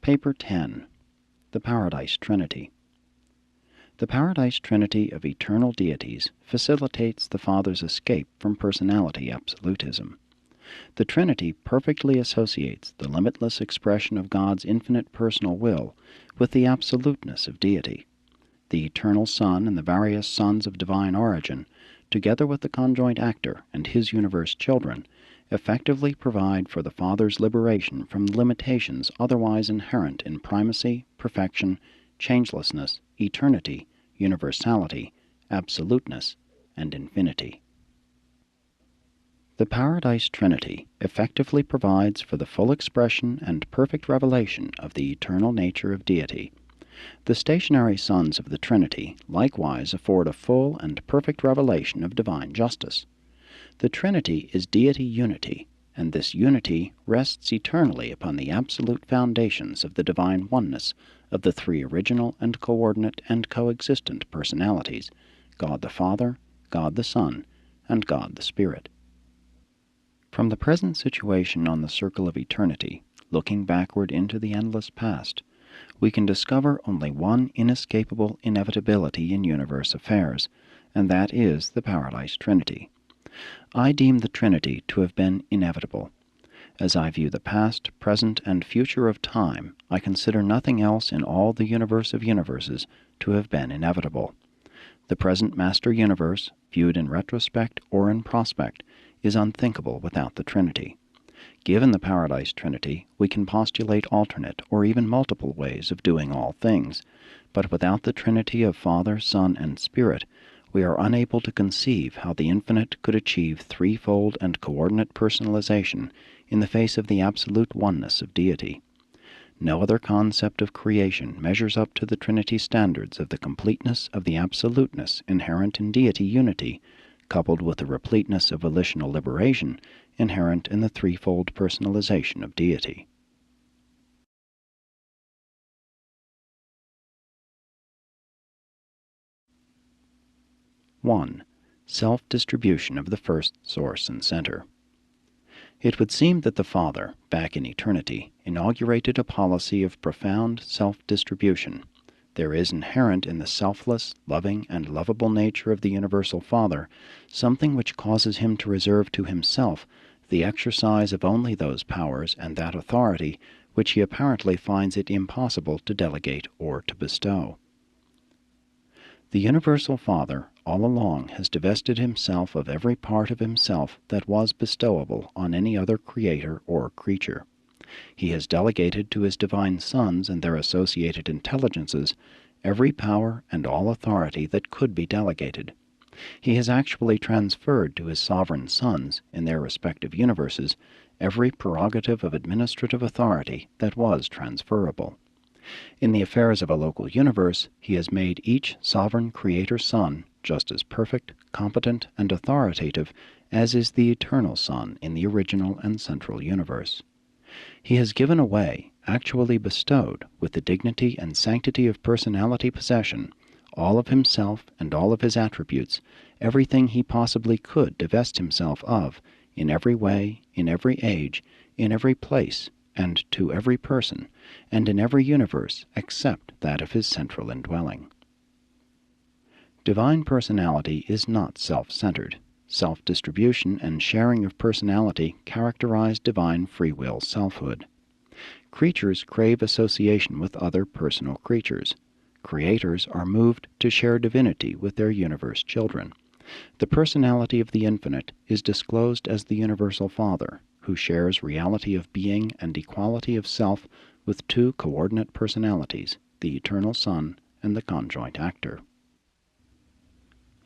Paper 10. The Paradise Trinity. The Paradise Trinity of eternal deities facilitates the Father's escape from personality absolutism. The Trinity perfectly associates the limitless expression of God's infinite personal will with the absoluteness of deity. The eternal Son and the various sons of divine origin, together with the conjoint actor and his universe children, effectively provide for the Father's liberation from the limitations otherwise inherent in primacy, perfection, changelessness, eternity, universality, absoluteness, and infinity. The Paradise Trinity effectively provides for the full expression and perfect revelation of the eternal nature of deity. The stationary sons of the Trinity likewise afford a full and perfect revelation of divine justice. The Trinity is deity unity, and this unity rests eternally upon the absolute foundations of the divine oneness of the three original and coordinate and coexistent personalities, God the Father, God the Son, and God the Spirit. From the present situation on the circle of eternity, looking backward into the endless past, we can discover only one inescapable inevitability in universe affairs, and that is the Paradise Trinity. I deem the Trinity to have been inevitable. As I view the past, present, and future of time, I consider nothing else in all the universe of universes to have been inevitable. The present master universe, viewed in retrospect or in prospect, is unthinkable without the Trinity. Given the Paradise Trinity, we can postulate alternate or even multiple ways of doing all things, but without the Trinity of Father, Son, and Spirit, we are unable to conceive how the infinite could achieve threefold and coordinate personalization in the face of the absolute oneness of deity. No other concept of creation measures up to the Trinity standards of the completeness of the absoluteness inherent in deity unity, coupled with the repleteness of volitional liberation inherent in the threefold personalization of deity. (1) Self-distribution of the first source and center. It would seem that the Father, back in eternity, inaugurated a policy of profound self-distribution. There is inherent in the selfless, loving, and lovable nature of the universal Father something which causes him to reserve to himself the exercise of only those powers and that authority which he apparently finds it impossible to delegate or to bestow. The universal Father all along has divested himself of every part of himself that was bestowable on any other creator or creature. He has delegated to his divine sons and their associated intelligences every power and all authority that could be delegated. He has actually transferred to his sovereign sons, in their respective universes, every prerogative of administrative authority that was transferable. In the affairs of a local universe, he has made each sovereign creator son just as perfect, competent, and authoritative as is the eternal Son in the original and central universe. He has given away, actually bestowed, with the dignity and sanctity of personality possession, all of himself and all of his attributes, everything he possibly could divest himself of, in every way, in every age, in every place, and to every person, and in every universe except that of his central indwelling. Divine personality is not self-centered. Self-distribution and sharing of personality characterize divine free will selfhood. Creatures crave association with other personal creatures. Creators are moved to share divinity with their universe children. The personality of the infinite is disclosed as the universal Father, who shares reality of being and equality of self with two coordinate personalities, the eternal Son and the conjoint actor.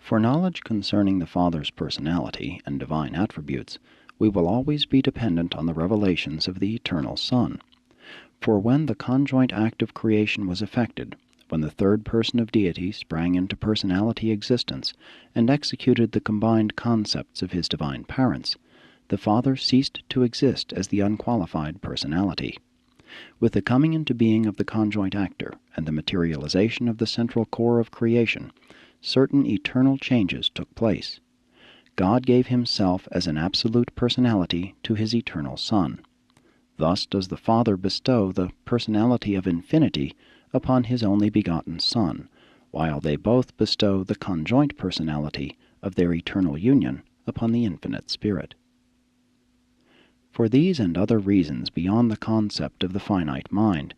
For knowledge concerning the Father's personality and divine attributes, we will always be dependent on the revelations of the eternal Son. For when the conjoint act of creation was effected, when the third person of deity sprang into personality existence and executed the combined concepts of his divine parents, the Father ceased to exist as the unqualified personality. With the coming into being of the conjoint actor and the materialization of the central core of creation, certain eternal changes took place. God gave himself as an absolute personality to his eternal Son. Thus does the Father bestow the personality of infinity upon his only begotten Son, while they both bestow the conjoint personality of their eternal union upon the infinite Spirit. For these and other reasons beyond the concept of the finite mind,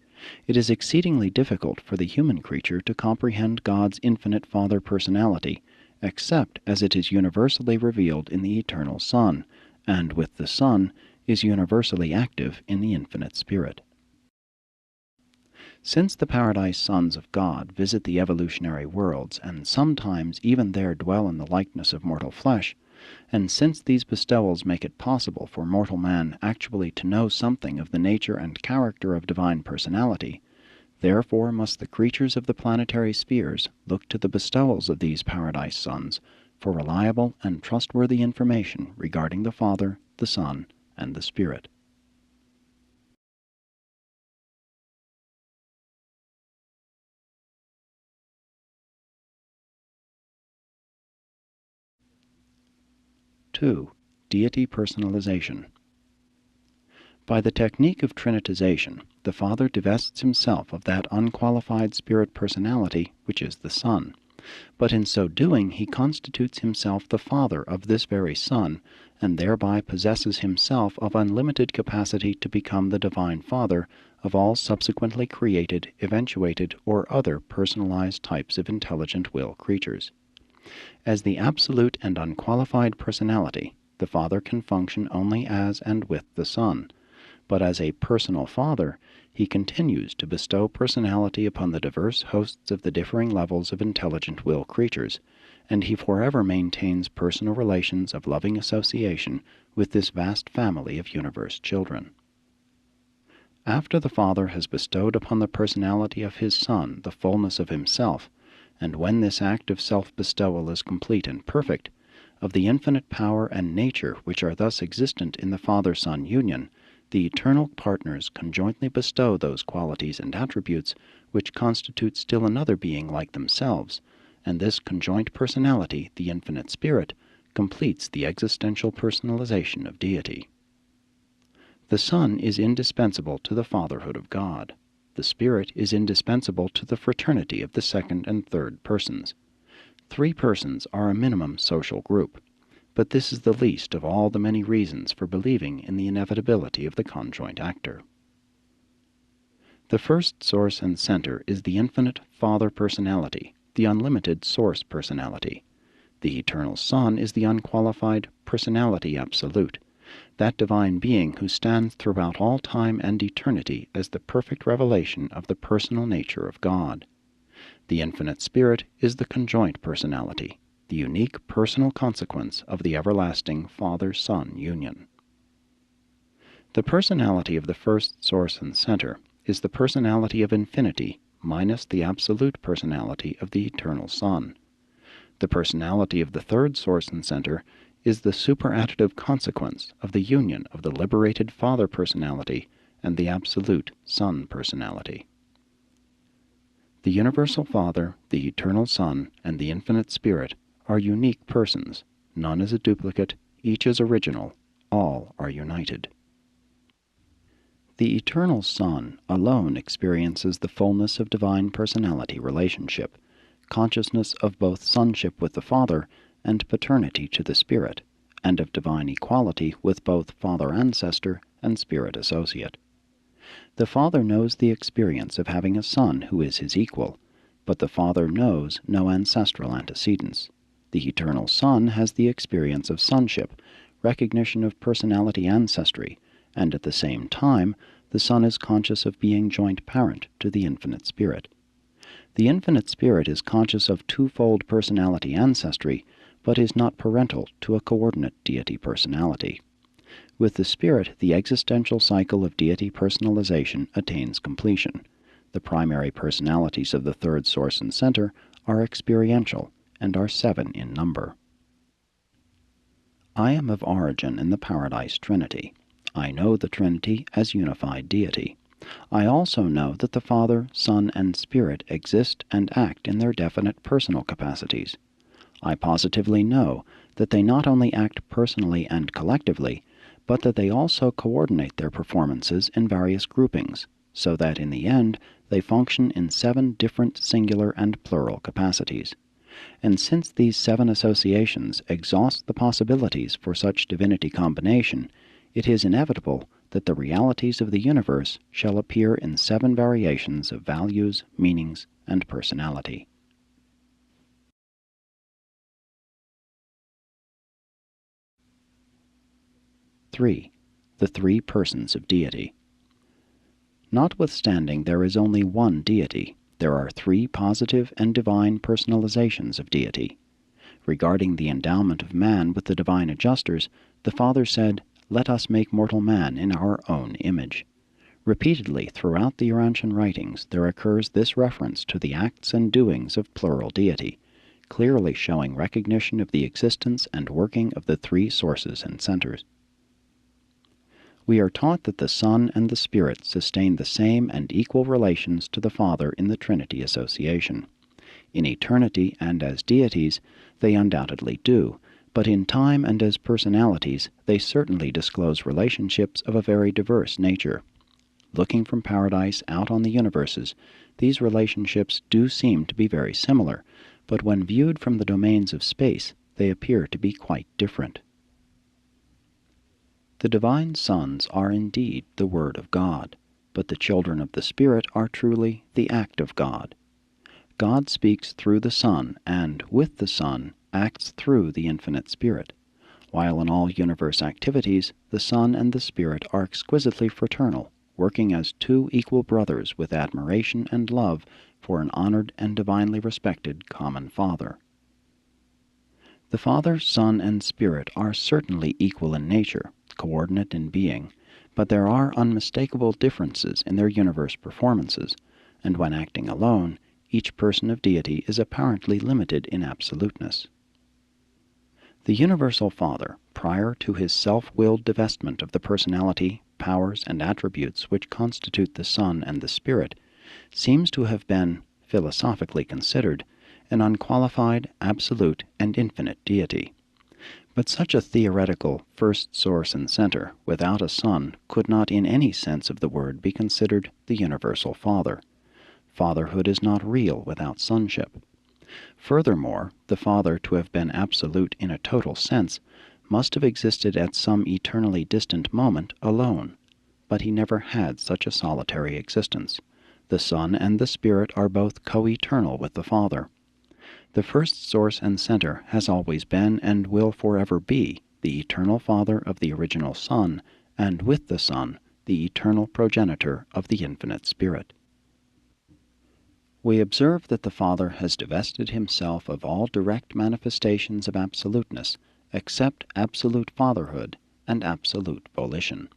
it is exceedingly difficult for the human creature to comprehend God's infinite Father personality, except as it is universally revealed in the eternal Son, and with the Son is universally active in the infinite Spirit. Since the paradise sons of God visit the evolutionary worlds, and sometimes even there dwell in the likeness of mortal flesh, and since these bestowals make it possible for mortal man actually to know something of the nature and character of divine personality, therefore must the creatures of the planetary spheres look to the bestowals of these paradise sons for reliable and trustworthy information regarding the Father, the Son, and the Spirit. (2) Deity personalization. By the technique of trinitization, the Father divests himself of that unqualified spirit personality which is the Son, but in so doing he constitutes himself the Father of this very Son, and thereby possesses himself of unlimited capacity to become the Divine Father of all subsequently created, eventuated, or other personalized types of intelligent will creatures. As the absolute and unqualified personality, the Father can function only as and with the Son, but as a personal Father, he continues to bestow personality upon the diverse hosts of the differing levels of intelligent will creatures, and he forever maintains personal relations of loving association with this vast family of universe children. After the Father has bestowed upon the personality of his Son the fullness of himself, and when this act of self-bestowal is complete and perfect, of the infinite power and nature which are thus existent in the Father-Son union, the eternal partners conjointly bestow those qualities and attributes which constitute still another being like themselves, and this conjoint personality, the infinite Spirit, completes the existential personalization of deity. The Son is indispensable to the fatherhood of God. The Spirit is indispensable to the fraternity of the second and third persons. 3 persons are a minimum social group, but this is the least of all the many reasons for believing in the inevitability of the conjoint actor. The first source and center is the infinite Father personality, the unlimited source personality. The eternal Son is the unqualified personality absolute, that divine being who stands throughout all time and eternity as the perfect revelation of the personal nature of God. The infinite Spirit is the conjoint personality, the unique personal consequence of the everlasting Father-Son union. The personality of the first source and center is the personality of infinity minus the absolute personality of the eternal Son. The personality of the third source and center is the superadditive consequence of the union of the liberated Father personality and the absolute Son personality. The universal Father, the eternal Son, and the infinite Spirit are unique persons. None is a duplicate, each is original, all are united. The eternal Son alone experiences the fullness of divine personality relationship, consciousness of both sonship with the Father and paternity to the Spirit, and of divine equality with both Father Ancestor and Spirit Associate. The Father knows the experience of having a Son who is his equal, but the Father knows no ancestral antecedents. The eternal Son has the experience of sonship, recognition of personality ancestry, and at the same time the Son is conscious of being joint parent to the infinite Spirit. The infinite Spirit is conscious of twofold personality ancestry, but is not parental to a coordinate deity personality. With the Spirit, the existential cycle of deity personalization attains completion. The primary personalities of the third source and center are experiential and are 7 in number. I am of origin in the Paradise Trinity. I know the Trinity as unified deity. I also know that the Father, Son, and Spirit exist and act in their definite personal capacities. I positively know that they not only act personally and collectively, but that they also coordinate their performances in various groupings, so that in the end they function in 7 different singular and plural capacities. And since these 7 associations exhaust the possibilities for such divinity combination, it is inevitable that the realities of the universe shall appear in 7 variations of values, meanings, and personality. (3) The 3 persons of deity. Notwithstanding there is only one deity, there are 3 positive and divine personalizations of deity. Regarding the endowment of man with the divine adjusters, the Father said, "Let us make mortal man in our own image." Repeatedly throughout the Urantian writings there occurs this reference to the acts and doings of plural deity, clearly showing recognition of the existence and working of the 3 sources and centers. We are taught that the Son and the Spirit sustain the same and equal relations to the Father in the Trinity association. In eternity and as deities, they undoubtedly do, but in time and as personalities, they certainly disclose relationships of a very diverse nature. Looking from paradise out on the universes, these relationships do seem to be very similar, but when viewed from the domains of space, they appear to be quite different. The divine sons are indeed the Word of God, but the children of the Spirit are truly the act of God. God speaks through the Son, and, with the Son, acts through the infinite Spirit. While in all universe activities, the Son and the Spirit are exquisitely fraternal, working as 2 equal brothers with admiration and love for an honored and divinely respected common Father. The Father, Son, and Spirit are certainly equal in nature, coordinate in being, but there are unmistakable differences in their universe performances, and when acting alone, each person of deity is apparently limited in absoluteness. The Universal Father, prior to his self-willed divestment of the personality, powers, and attributes which constitute the Son and the Spirit, seems to have been, philosophically considered, an unqualified, absolute, and infinite deity. But such a theoretical first source and center, without a Son, could not in any sense of the word be considered the Universal Father. Fatherhood is not real without sonship. Furthermore, the Father, to have been absolute in a total sense, must have existed at some eternally distant moment alone. But he never had such a solitary existence. The Son and the Spirit are both co-eternal with the Father. The first source and center has always been and will forever be the eternal Father of the original Son, and with the Son, the eternal progenitor of the infinite Spirit. We observe that the Father has divested himself of all direct manifestations of absoluteness, except absolute fatherhood and absolute volition.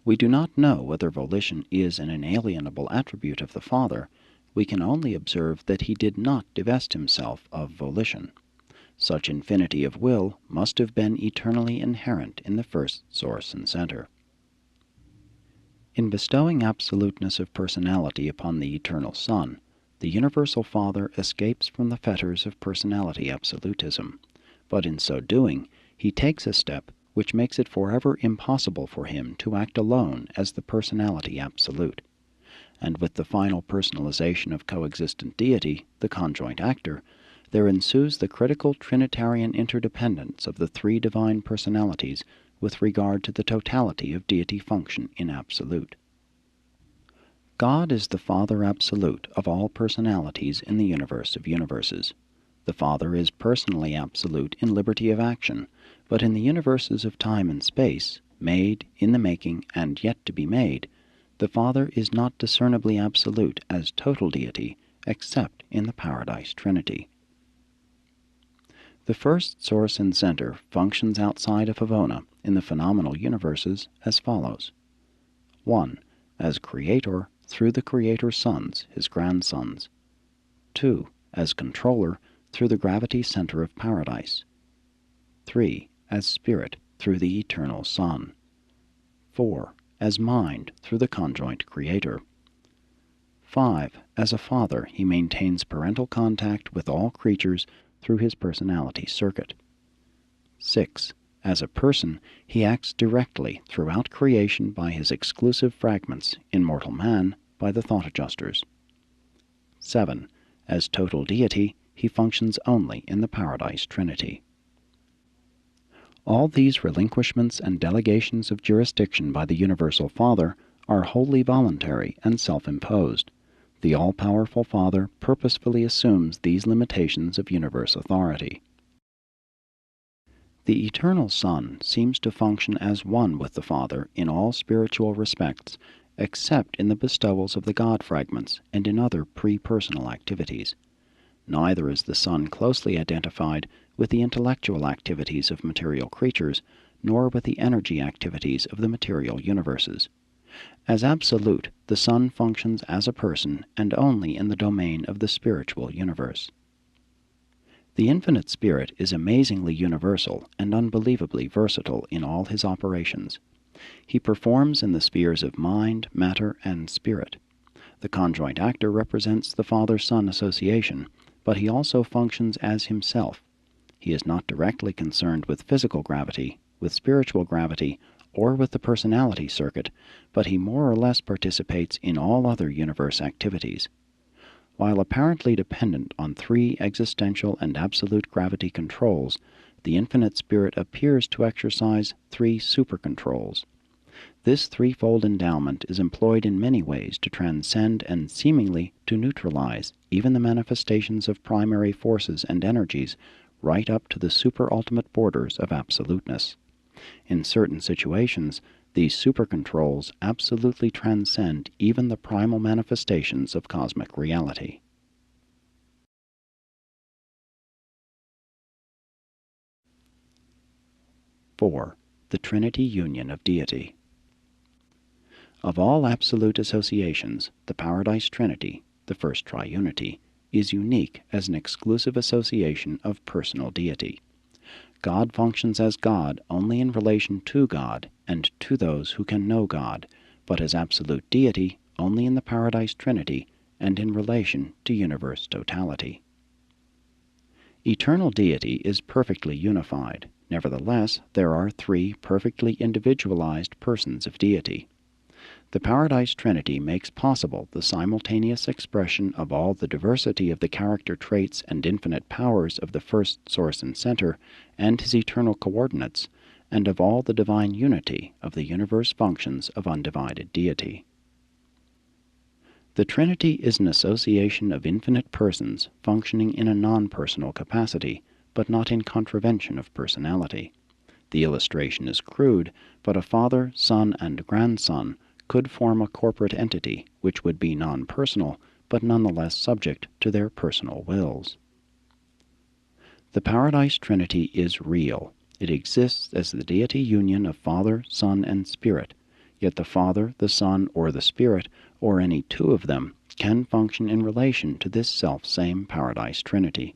We do not know whether volition is an inalienable attribute of the Father. We can only observe that he did not divest himself of volition. Such infinity of will must have been eternally inherent in the first source and center. In bestowing absoluteness of personality upon the eternal Son, the Universal Father escapes from the fetters of personality absolutism, but in so doing he takes a step which makes it forever impossible for him to act alone as the personality absolute. And with the final personalization of coexistent deity, the conjoint actor, there ensues the critical Trinitarian interdependence of the 3 divine personalities with regard to the totality of deity function in absolute. God is the Father absolute of all personalities in the universe of universes. The Father is personally absolute in liberty of action, but in the universes of time and space, made, in the making, and yet to be made, the Father is not discernibly absolute as total deity, except in the Paradise Trinity. The first source and center functions outside of Havona in the phenomenal universes as follows. 1. As creator through the Creator's sons, his grandsons. 2. As controller through the gravity center of Paradise. 3. As Spirit through the Eternal Son. 4. As mind through the conjoint Creator. 5. As a father, he maintains parental contact with all creatures through his personality circuit. 6. As a person, he acts directly throughout creation by his exclusive fragments, in mortal man by the thought adjusters. 7. As total deity, he functions only in the Paradise Trinity. All these relinquishments and delegations of jurisdiction by the Universal Father are wholly voluntary and self-imposed. The all-powerful Father purposefully assumes these limitations of universe authority. The Eternal Son seems to function as one with the Father in all spiritual respects, except in the bestowals of the God fragments and in other pre-personal activities. Neither is the Son closely identified with the intellectual activities of material creatures, nor with the energy activities of the material universes. As absolute, the Son functions as a person and only in the domain of the spiritual universe. The Infinite Spirit is amazingly universal and unbelievably versatile in all his operations. He performs in the spheres of mind, matter, and spirit. The conjoint actor represents the Father-Son association, but he also functions as himself. He is not directly concerned with physical gravity, with spiritual gravity, or with the personality circuit, but he more or less participates in all other universe activities. While apparently dependent on three existential and absolute gravity controls, the Infinite Spirit appears to exercise three super-controls. This threefold endowment is employed in many ways to transcend and seemingly to neutralize even the manifestations of primary forces and energies right up to the super-ultimate borders of absoluteness. In certain situations, these super-controls absolutely transcend even the primal manifestations of cosmic reality. (4) The Trinity Union of Deity. Of all absolute associations, the Paradise Trinity, the first triunity, is unique as an exclusive association of personal deity. God functions as God only in relation to God and to those who can know God, but as absolute deity only in the Paradise Trinity and in relation to universe totality. Eternal deity is perfectly unified. Nevertheless, there are three perfectly individualized persons of deity. The Paradise Trinity makes possible the simultaneous expression of all the diversity of the character traits and infinite powers of the first source and center, and his eternal coordinates, and of all the divine unity of the universe functions of undivided deity. The Trinity is an association of infinite persons functioning in a non-personal capacity, but not in contravention of personality. The illustration is crude, but a Father, Son, and Grandson could form a corporate entity which would be non-personal, but nonetheless subject to their personal wills. The Paradise Trinity is real. It exists as the deity union of Father, Son, and Spirit, yet the Father, the Son, or the Spirit, or any two of them, can function in relation to this self-same Paradise Trinity.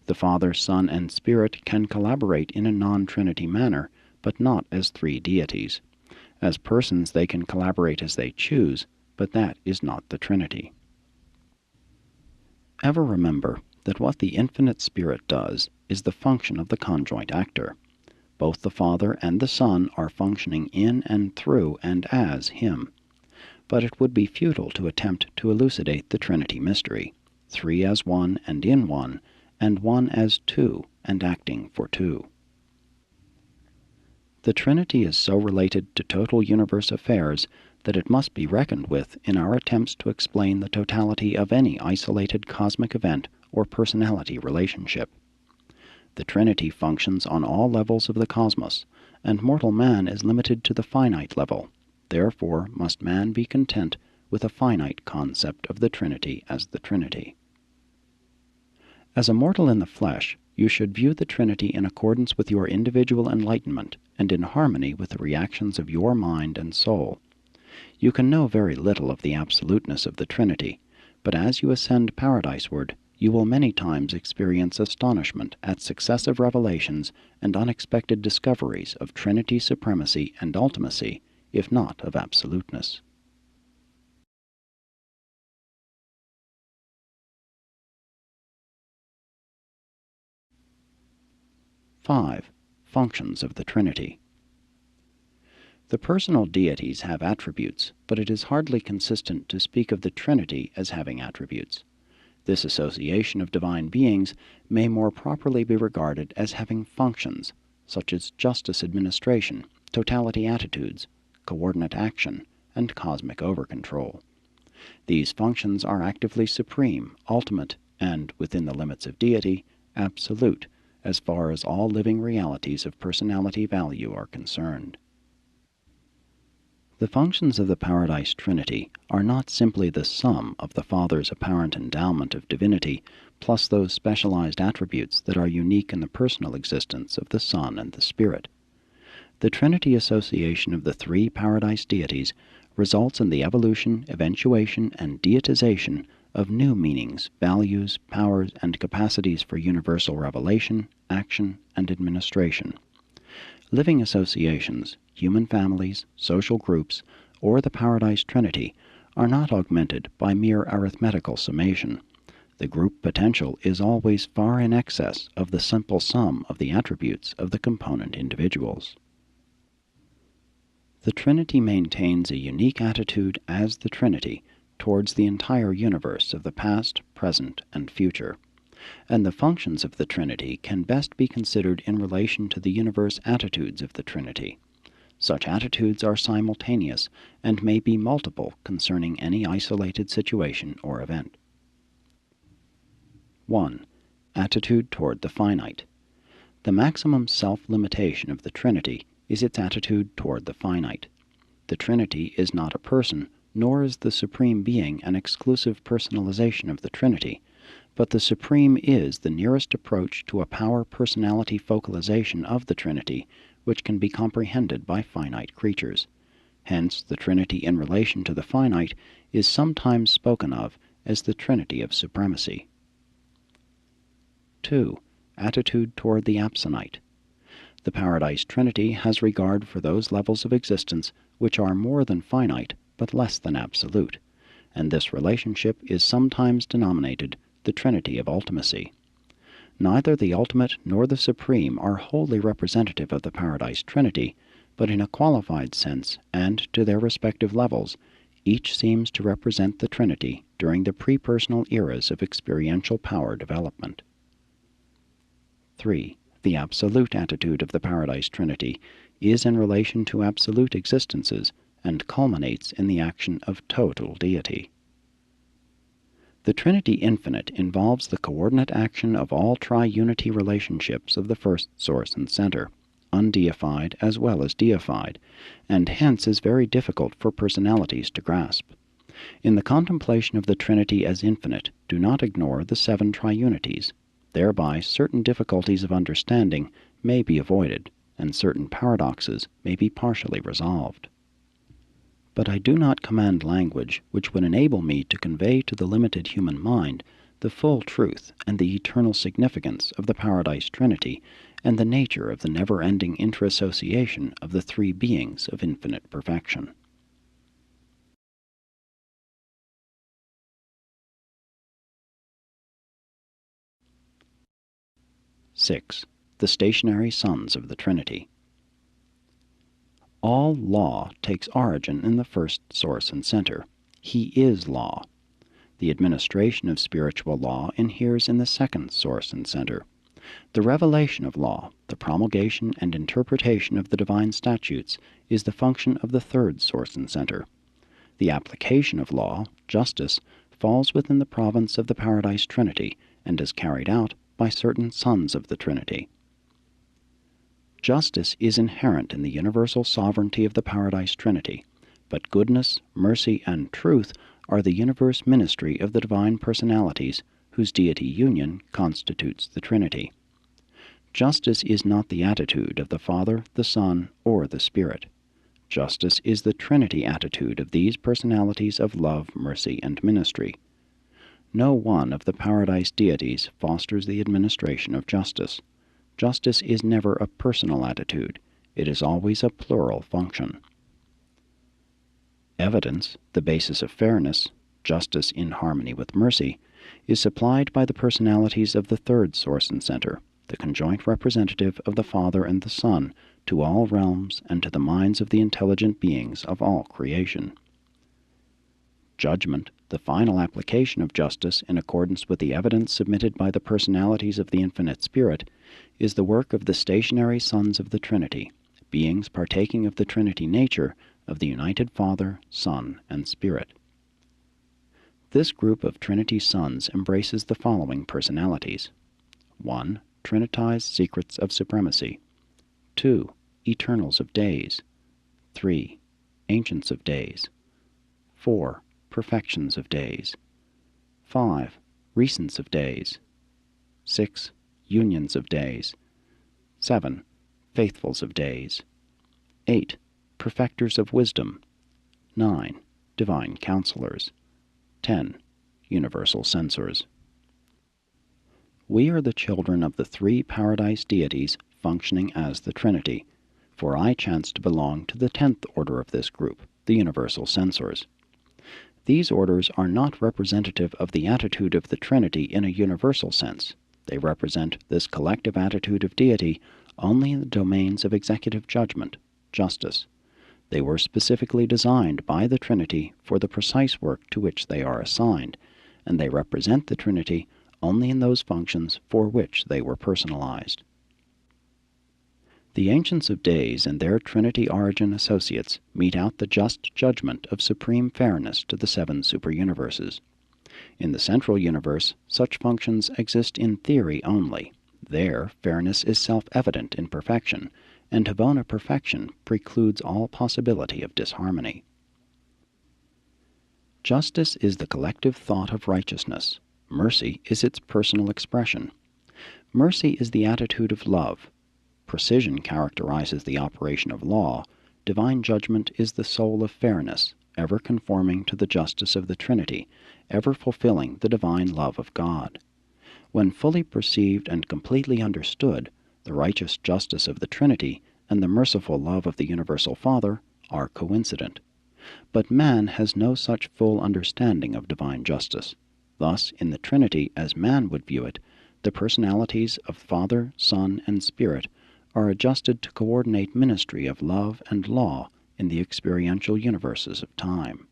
The Father, Son, and Spirit can collaborate in a non-Trinity manner, but not as three deities. As persons they can collaborate as they choose, but that is not the Trinity. Ever remember that what the Infinite Spirit does is the function of the conjoint actor. Both the Father and the Son are functioning in and through and as Him. But it would be futile to attempt to elucidate the Trinity mystery, three as one and in one, and one as two and acting for two. The Trinity is so related to total universe affairs that it must be reckoned with in our attempts to explain the totality of any isolated cosmic event or personality relationship. The Trinity functions on all levels of the cosmos, and mortal man is limited to the finite level. Therefore must man be content with a finite concept of the Trinity as the Trinity. As a mortal in the flesh, you should view the Trinity in accordance with your individual enlightenment and in harmony with the reactions of your mind and soul. You can know very little of the absoluteness of the Trinity, but as you ascend paradiseward, you will many times experience astonishment at successive revelations and unexpected discoveries of Trinity supremacy and ultimacy, if not of absoluteness. (5) Functions of the Trinity. The personal deities have attributes, but it is hardly consistent to speak of the Trinity as having attributes. This association of divine beings may more properly be regarded as having functions, such as justice administration, totality attitudes, coordinate action, and cosmic over-control. These functions are actively supreme, ultimate, and, within the limits of deity, absolute, as far as all living realities of personality value are concerned. The functions of the Paradise Trinity are not simply the sum of the Father's apparent endowment of divinity, plus those specialized attributes that are unique in the personal existence of the Son and the Spirit. The Trinity association of the three Paradise deities results in the evolution, eventuation, and deitization of new meanings, values, powers, and capacities for universal revelation, action, and administration. Living associations, human families, social groups, or the Paradise Trinity are not augmented by mere arithmetical summation. The group potential is always far in excess of the simple sum of the attributes of the component individuals. The Trinity maintains a unique attitude as the Trinity towards the entire universe of the past, present, and future, and the functions of the Trinity can best be considered in relation to the universe attitudes of the Trinity. Such attitudes are simultaneous and may be multiple concerning any isolated situation or event. 1. Attitude toward the finite. The maximum self-limitation of the Trinity is its attitude toward the finite. The Trinity is not a person, nor is the Supreme Being an exclusive personalization of the Trinity, but the Supreme is the nearest approach to a power-personality focalization of the Trinity, which can be comprehended by finite creatures. Hence, the Trinity in relation to the finite is sometimes spoken of as the Trinity of Supremacy. 2. Attitude toward the absonite. The Paradise Trinity has regard for those levels of existence which are more than finite, but less than absolute, and this relationship is sometimes denominated the Trinity of Ultimacy. Neither the ultimate nor the supreme are wholly representative of the Paradise Trinity, but in a qualified sense, and to their respective levels, each seems to represent the Trinity during the pre-personal eras of experiential power development. 3. The absolute attitude of the Paradise Trinity is in relation to absolute existences and culminates in the action of total deity. The Trinity Infinite involves the coordinate action of all triunity relationships of the first source and center, undeified as well as deified, and hence is very difficult for personalities to grasp. In the contemplation of the Trinity as infinite, do not ignore the 7 triunities. Thereby certain difficulties of understanding may be avoided, and certain paradoxes may be partially resolved. But I do not command language which would enable me to convey to the limited human mind the full truth and the eternal significance of the Paradise Trinity and the nature of the never-ending interassociation of the three beings of infinite perfection. (6) The stationary sons of the Trinity. All law takes origin in the first source and center. He is law. The administration of spiritual law inheres in the second source and center. The revelation of law, the promulgation and interpretation of the divine statutes, is the function of the third source and center. The application of law, justice, falls within the province of the Paradise Trinity and is carried out by certain sons of the Trinity. Justice is inherent in the universal sovereignty of the Paradise Trinity, but goodness, mercy, and truth are the universe ministry of the divine personalities whose deity union constitutes the Trinity. Justice is not the attitude of the Father, the Son, or the Spirit. Justice is the Trinity attitude of these personalities of love, mercy, and ministry. No one of the Paradise deities fosters the administration of justice. Justice is never a personal attitude. It is always a plural function. Evidence, the basis of fairness, justice in harmony with mercy, is supplied by the personalities of the third source and center, the conjoint representative of the Father and the Son to all realms and to the minds of the intelligent beings of all creation. Judgment, the final application of justice in accordance with the evidence submitted by the personalities of the Infinite Spirit, is the work of the stationary sons of the Trinity, beings partaking of the Trinity nature of the united Father, Son, and Spirit. This group of Trinity sons embraces the following personalities: 1. Trinitized secrets of supremacy. 2. Eternals of days. 3. Ancients of days. 4. Perfections of days. 5. Recents of days. 6. Unions of days. 7. Faithfuls of days. 8. Perfecters of wisdom. 9. Divine counselors. 10. Universal censors. We are the children of the three paradise deities functioning as the Trinity, for I chance to belong to the 10th order of this group, the Universal Censors. These orders are not representative of the attitude of the Trinity in a universal sense. They represent this collective attitude of deity only in the domains of executive judgment, justice. They were specifically designed by the Trinity for the precise work to which they are assigned, and they represent the Trinity only in those functions for which they were personalized. The Ancients of Days and their Trinity Origin associates mete out the just judgment of supreme fairness to the 7 superuniverses. In the central universe, such functions exist in theory only. There, fairness is self-evident in perfection, and Havona perfection precludes all possibility of disharmony. Justice is the collective thought of righteousness. Mercy is its personal expression. Mercy is the attitude of love. Precision characterizes the operation of law. Divine judgment is the soul of fairness, ever conforming to the justice of the Trinity, ever fulfilling the divine love of God. When fully perceived and completely understood, the righteous justice of the Trinity and the merciful love of the Universal Father are coincident. But man has no such full understanding of divine justice. Thus, in the Trinity as man would view it, the personalities of Father, Son, and Spirit are adjusted to coordinate ministry of love and law in the experiential universes of time.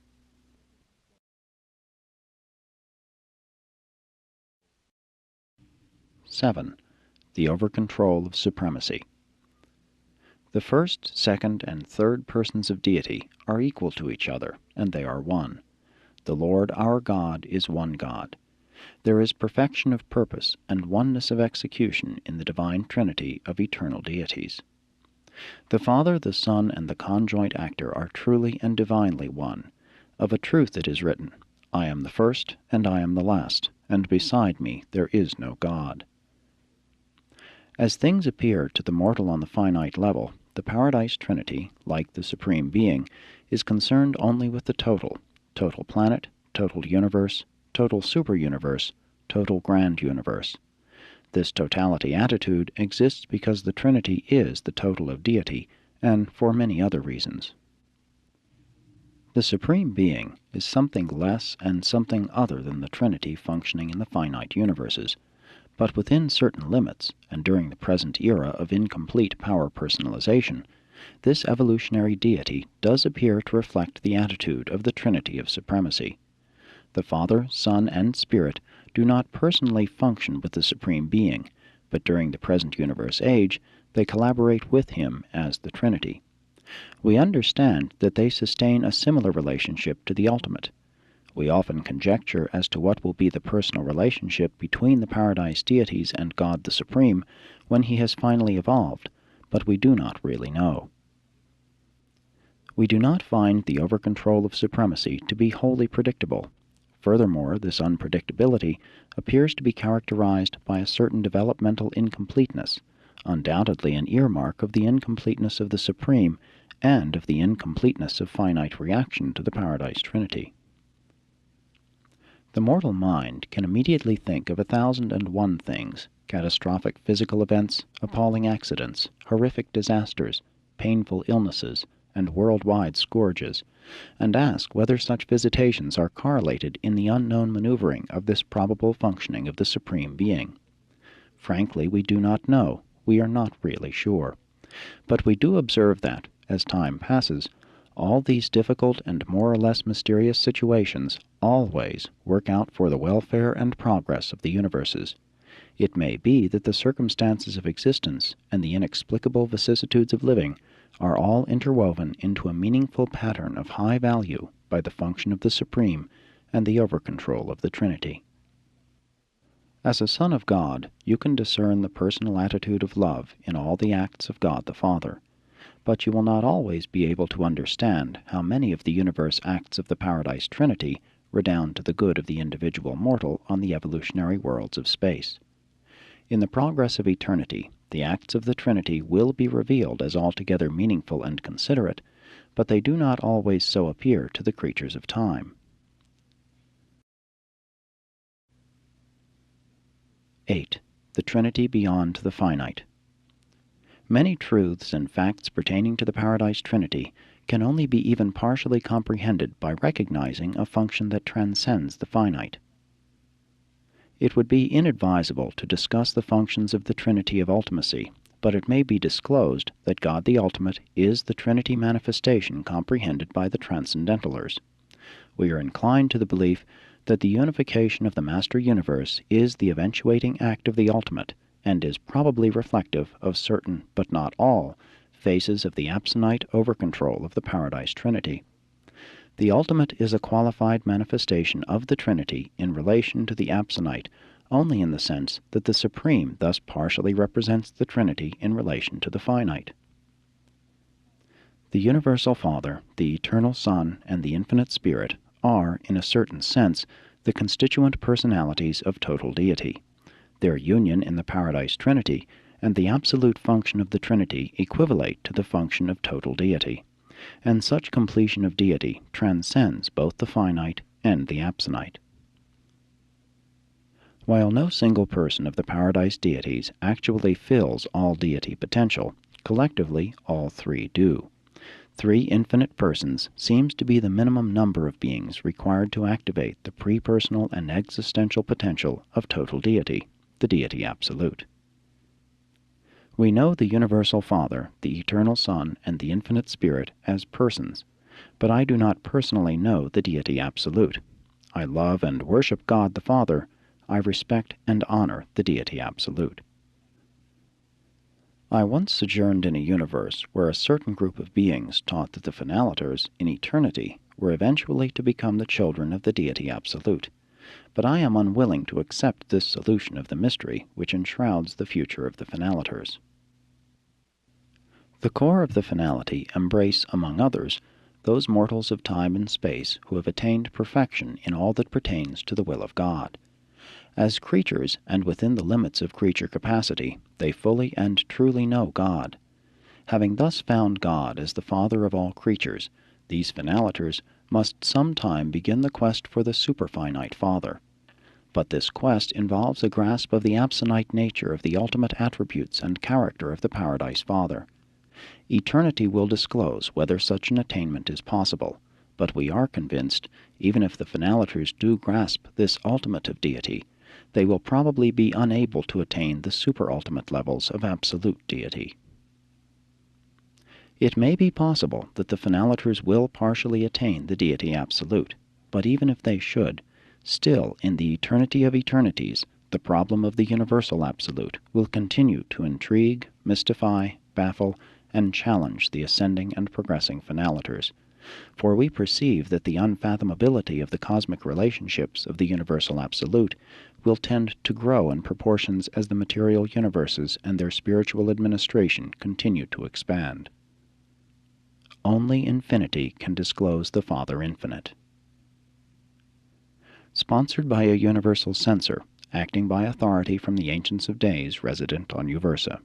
(7) The over-control of supremacy. The first, second, and third persons of deity are equal to each other, and they are one. The Lord our God is one God. There is perfection of purpose and oneness of execution in the divine Trinity of eternal deities. The Father, the Son, and the conjoint actor are truly and divinely one. Of a truth it is written, I am the first, and I am the last, and beside me there is no God. As things appear to the mortal on the finite level, the Paradise Trinity, like the Supreme Being, is concerned only with the total planet, total universe, total superuniverse, total grand universe. This totality attitude exists because the Trinity is the total of deity, and for many other reasons. The Supreme Being is something less and something other than the Trinity functioning in the finite universes, but within certain limits, and during the present era of incomplete power personalization, this evolutionary deity does appear to reflect the attitude of the Trinity of supremacy. The Father, Son, and Spirit do not personally function with the Supreme Being, but during the present universe age, they collaborate with him as the Trinity. We understand that they sustain a similar relationship to the ultimate. We often conjecture as to what will be the personal relationship between the Paradise deities and God the Supreme when he has finally evolved, but we do not really know. We do not find the over-control of supremacy to be wholly predictable. Furthermore, this unpredictability appears to be characterized by a certain developmental incompleteness, undoubtedly an earmark of the incompleteness of the Supreme and of the incompleteness of finite reaction to the Paradise Trinity. The mortal mind can immediately think of 1,001 things: catastrophic physical events, appalling accidents, horrific disasters, painful illnesses, and worldwide scourges, and ask whether such visitations are correlated in the unknown maneuvering of this probable functioning of the Supreme Being. Frankly, we do not know. We are not really sure. But we do observe that, as time passes, all these difficult and more or less mysterious situations always work out for the welfare and progress of the universes. It may be that the circumstances of existence and the inexplicable vicissitudes of living are all interwoven into a meaningful pattern of high value by the function of the Supreme and the over-control of the Trinity. As a son of God, you can discern the personal attitude of love in all the acts of God the Father, but you will not always be able to understand how many of the universe acts of the Paradise Trinity redound to the good of the individual mortal on the evolutionary worlds of space. In the progress of eternity, the acts of the Trinity will be revealed as altogether meaningful and considerate, but they do not always so appear to the creatures of time. 8. The Trinity beyond the finite. Many truths and facts pertaining to the Paradise Trinity can only be even partially comprehended by recognizing a function that transcends the finite. It would be inadvisable to discuss the functions of the Trinity of ultimacy, but it may be disclosed that God the Ultimate is the Trinity manifestation comprehended by the Transcendentalers. We are inclined to the belief that the unification of the Master Universe is the eventuating act of the Ultimate, and is probably reflective of certain, but not all, phases of the absonite over-control of the Paradise Trinity. The ultimate is a qualified manifestation of the Trinity in relation to the absonite only in the sense that the Supreme thus partially represents the Trinity in relation to the finite. The Universal Father, the Eternal Son, and the Infinite Spirit are, in a certain sense, the constituent personalities of total deity. Their union in the Paradise Trinity and the absolute function of the Trinity equivalate to the function of total deity, and such completion of deity transcends both the finite and the absonite. While no single person of the Paradise deities actually fills all deity potential, collectively all three do. 3 infinite persons seems to be the minimum number of beings required to activate the pre-personal and existential potential of total deity, the deity absolute. We know the Universal Father, the Eternal Son, and the Infinite Spirit as persons, but I do not personally know the deity absolute. I love and worship God the Father. I respect and honor the deity absolute. I once sojourned in a universe where a certain group of beings taught that the finaliters, in eternity, were eventually to become the children of the deity absolute, but I am unwilling to accept this solution of the mystery which enshrouds the future of the finaliters. The core of the finality embrace, among others, those mortals of time and space who have attained perfection in all that pertains to the will of God. As creatures, and within the limits of creature capacity, they fully and truly know God. Having thus found God as the Father of all creatures, these finaliters must sometime begin the quest for the superfinite Father. But this quest involves a grasp of the absonite nature of the ultimate attributes and character of the Paradise Father. Eternity will disclose whether such an attainment is possible, but we are convinced, even if the finaliters do grasp this ultimate of deity, they will probably be unable to attain the super-ultimate levels of absolute deity. It may be possible that the finaliters will partially attain the deity absolute, but even if they should, still in the eternity of eternities, the problem of the universal absolute will continue to intrigue, mystify, baffle, and challenge the ascending and progressing finaliters. For we perceive that the unfathomability of the cosmic relationships of the universal absolute will tend to grow in proportions as the material universes and their spiritual administration continue to expand. Only infinity can disclose the Father Infinite. Sponsored by a universal censor, acting by authority from the Ancients of Days resident on Uversa.